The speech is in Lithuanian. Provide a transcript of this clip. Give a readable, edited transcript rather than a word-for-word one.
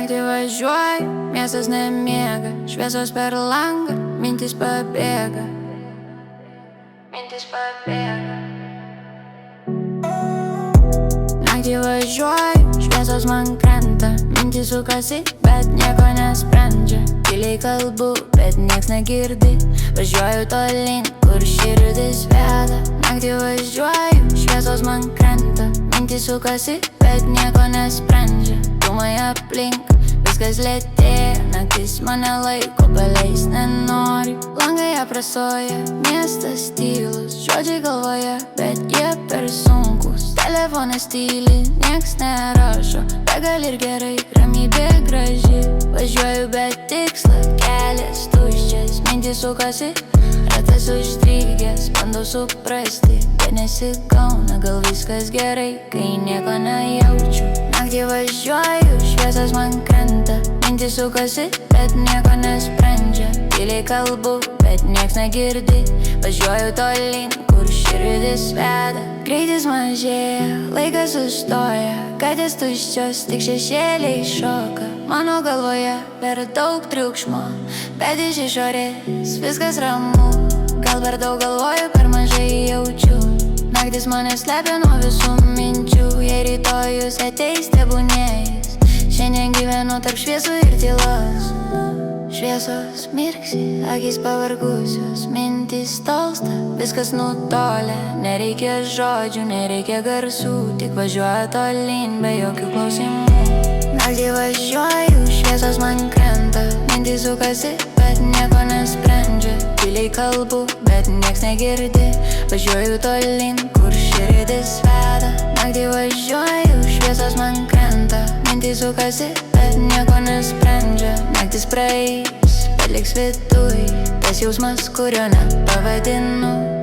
Naktį važiuoju, miestas nemiega, šviesos per langą, mintis pabėga. Naktį važiuoju, šviesos man krenta, mintis sukasi, bet nieko nesprendžia. Tyliai kalbu, bet nieks negirdi, važiuoju tolyn, kur širdis veda. Naktį važiuoju, šviesos man krenta, mintis sukasi, bet nieko nesprendžia. Dūmai aplink, viskas lėtėja, naktis mane laiko, paleis nenori. Langai aprasoja, miestas tylus, žodžiai galvoje, bet jie per sunkus. Telefonas tyli, nieks nerašo, begal ir gerai, ramybė graži. Važiuoju be tikslo, kelias tuščias, mintis sukasi, ratas užstrigęs, bandau suprasti, bet nesigauna, gal viskas gerai, kai nieko nejaučiu. Naktį važiuoju, šviesas man krenta, mintis sukasi, bet nieko nesprendžia. Tyliai kalbu, bet nieks negirdi, važiuoju tolyn, kur širdis veda. Greitis mažėja, laikas sustoja, gatvės tuščios, tik šešėliai šoka. Mano galvoje per daug triukšmo, bet iš išorės viskas ramu. Gal per daug galvoju, per mažai jaučiu. Naktis mane slepia nuo visų minčių, jei rytojus ateis tebūnėjus. Šiandien gyvenu tarp šviesų ir tylos. Šviesos mirksi, akys pavargusios, mintis tolsta, viskas nutolę. Nereikia žodžių, nereikia garsų, tik važiuoju tolyn be jokių klausimų. Naktį važiuoju, šviesos man krenta, mintis sukasi, bet nieko nesprendžia. Tyliai kalbu, bet nieks negirdi, važiuoju tolyn, kur širdis veda. Naktį važiuoju, šviesos man krenta, mintis sukasi, bet nieko nesprendžia. Naktis praeis, bet liks viduj tas jausmas, kurio nepavadinu.